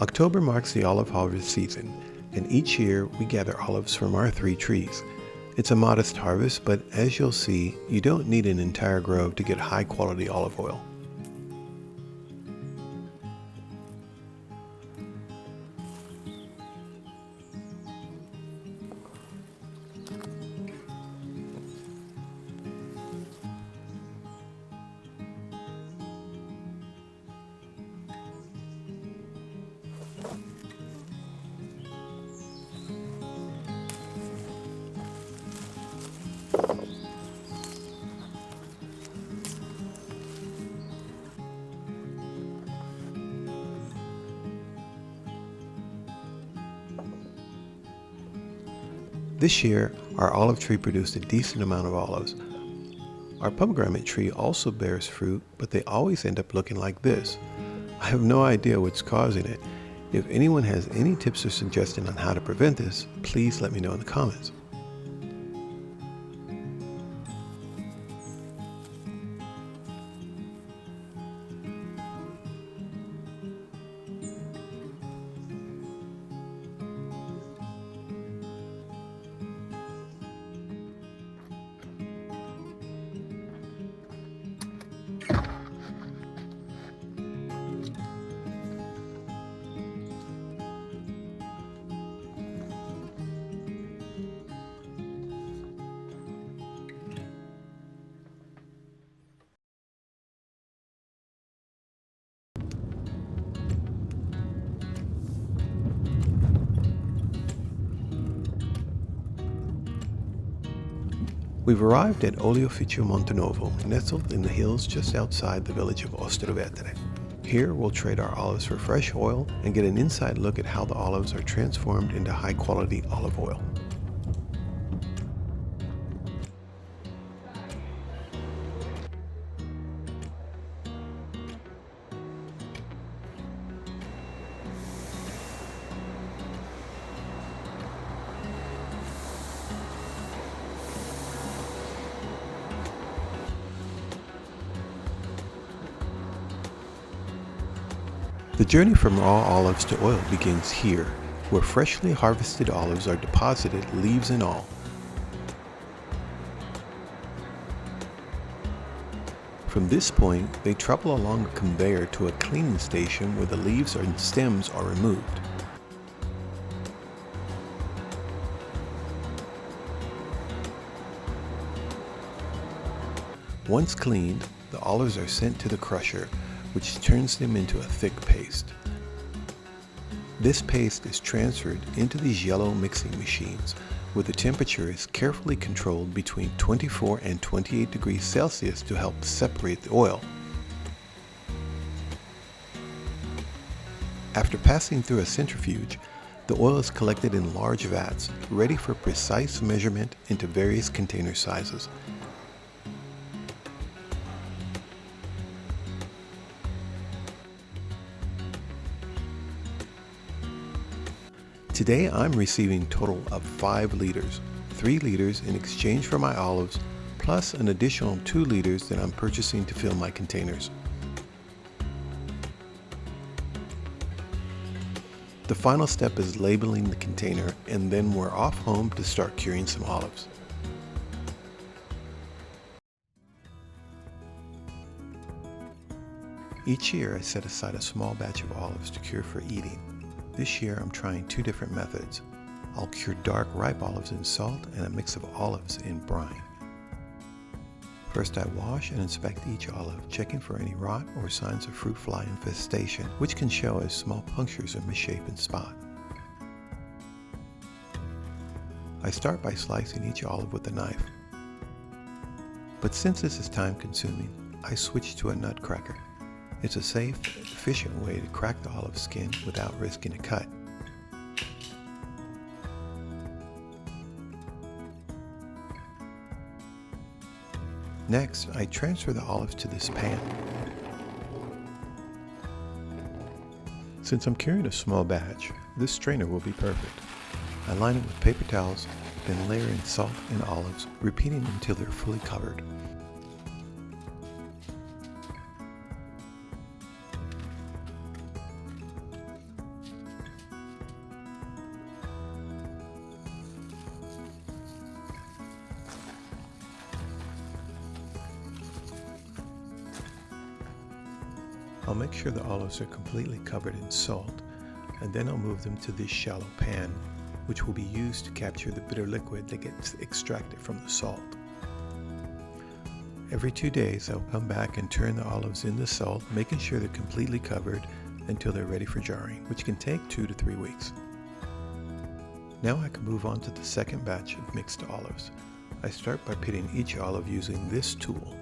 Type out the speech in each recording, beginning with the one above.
October marks the olive harvest season, and each year we gather olives from our 3 trees. It's a modest harvest, but as you'll see, you don't need an entire grove to get high quality olive oil. This year, our olive tree produced a decent amount of olives. Our pomegranate tree also bears fruit, but they always end up looking like this. I have no idea what's causing it. If anyone has any tips or suggestions on how to prevent this, please let me know in the comments. We've arrived at Oleificio Montenovo, nestled in the hills just outside the village of Ostrovetere. Here we'll trade our olives for fresh oil and get an inside look at how the olives are transformed into high-quality olive oil. The journey from raw olives to oil begins here, where freshly harvested olives are deposited, leaves and all. From this point, they travel along a conveyor to a cleaning station where the leaves and stems are removed. Once cleaned, the olives are sent to the crusher, which turns them into a thick paste. This paste is transferred into these yellow mixing machines, where the temperature is carefully controlled between 24 and 28 degrees Celsius to help separate the oil. After passing through a centrifuge, the oil is collected in large vats, ready for precise measurement into various container sizes. Today I'm receiving a total of 5 liters, 3 liters in exchange for my olives, plus an additional 2 liters that I'm purchasing to fill my containers. The final step is labeling the container, and then we're off home to start curing some olives. Each year I set aside a small batch of olives to cure for eating. This year I'm trying 2 different methods. I'll cure dark ripe olives in salt and a mix of olives in brine. First I wash and inspect each olive, checking for any rot or signs of fruit fly infestation, which can show as small punctures or misshapen spot. I start by slicing each olive with a knife. But since this is time consuming, I switch to a nutcracker. It's a safe, efficient way to crack the olive skin without risking a cut. Next, I transfer the olives to this pan. Since I'm curing a small batch, this strainer will be perfect. I line it with paper towels, then layer in salt and olives, repeating until they're fully covered. I'll make sure the olives are completely covered in salt, and then I'll move them to this shallow pan, which will be used to capture the bitter liquid that gets extracted from the salt. Every 2 days, I'll come back and turn the olives in the salt, making sure they're completely covered until they're ready for jarring, which can take 2 to 3 weeks. Now I can move on to the second batch of mixed olives. I start by pitting each olive using this tool.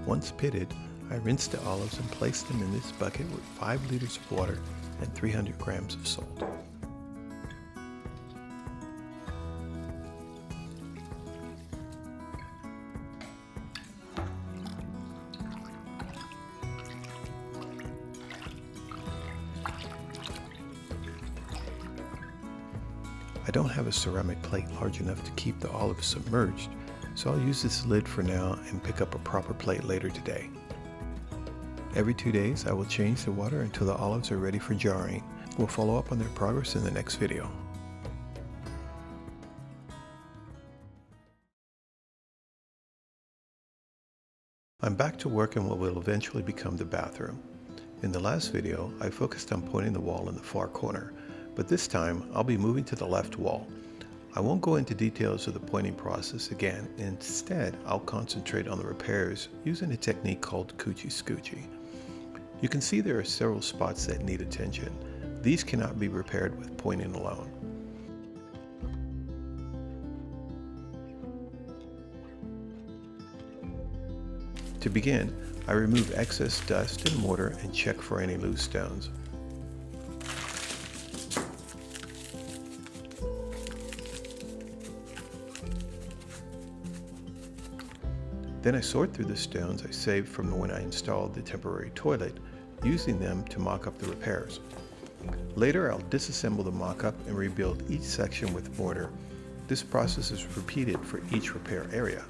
Once pitted, I rinse the olives and place them in this bucket with 5 liters of water and 300 grams of salt. I don't have a ceramic plate large enough to keep the olives submerged, so I'll use this lid for now and pick up a proper plate later today. Every 2 days I will change the water until the olives are ready for jarring. We'll follow up on their progress in the next video. I'm back to work in what will eventually become the bathroom. In the last video, I focused on pointing the wall in the far corner, but this time I'll be moving to the left wall. I won't go into details of the pointing process again. Instead, I'll concentrate on the repairs using a technique called coochie scoochie. You can see there are several spots that need attention. These cannot be repaired with pointing alone. To begin, I remove excess dust and mortar and check for any loose stones. Then I sort through the stones I saved from when I installed the temporary toilet, using them to mock up the repairs. Later, I'll disassemble the mock-up and rebuild each section with mortar. This process is repeated for each repair area.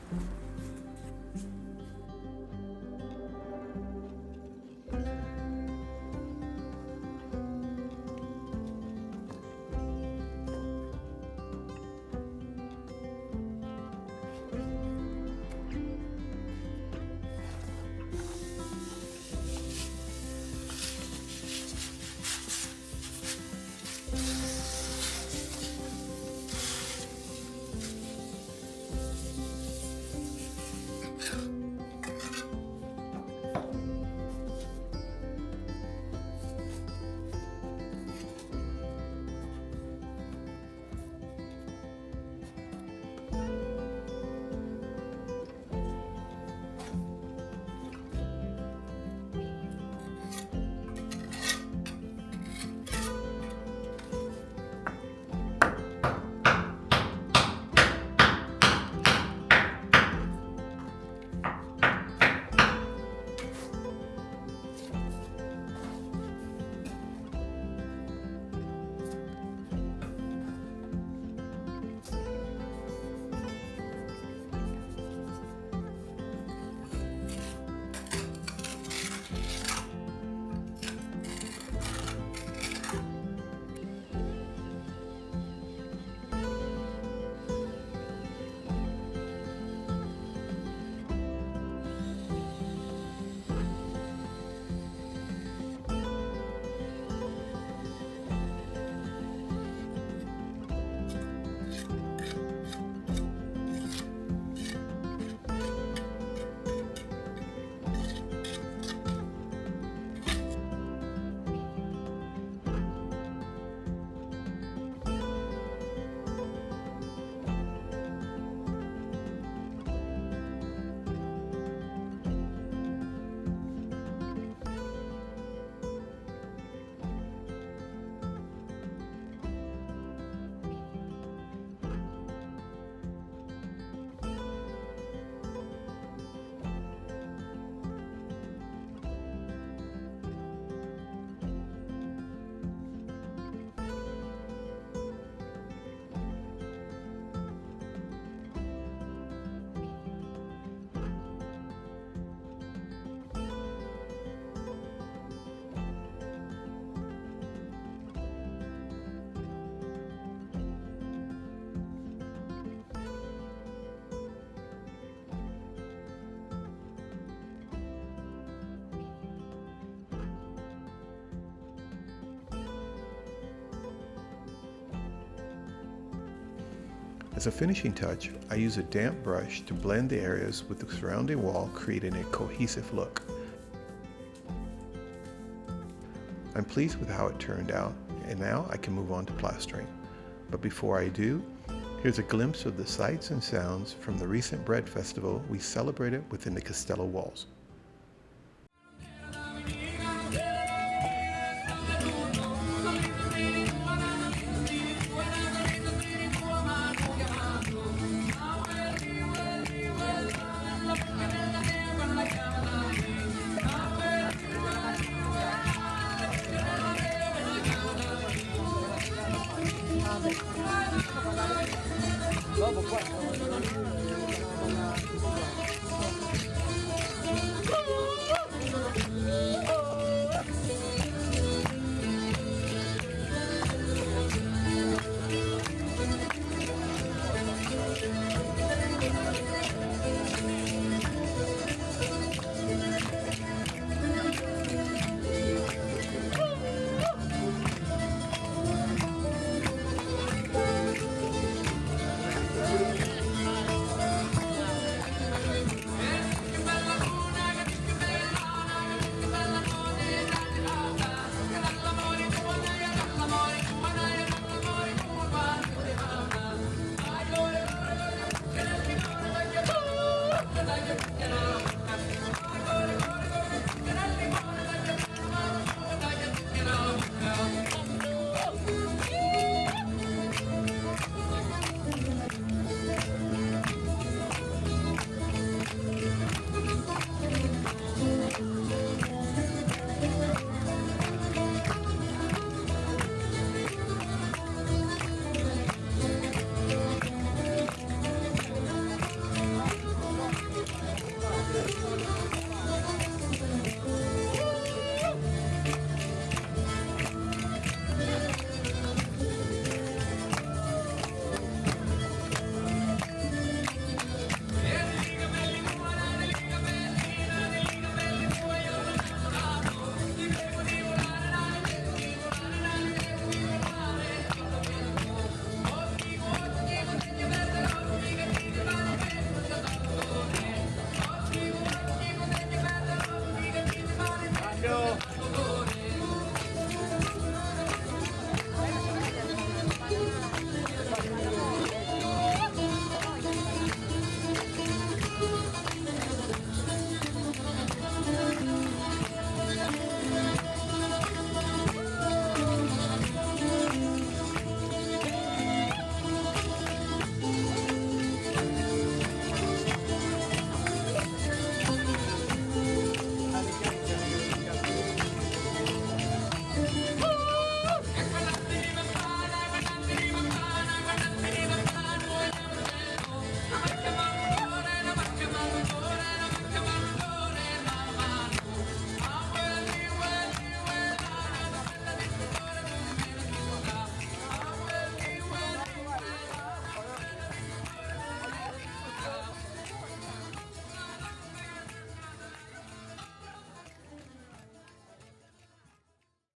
As a finishing touch, I use a damp brush to blend the areas with the surrounding wall, creating a cohesive look. I'm pleased with how it turned out, and now I can move on to plastering. But before I do, here's a glimpse of the sights and sounds from the recent bread festival we celebrated within the Castello walls.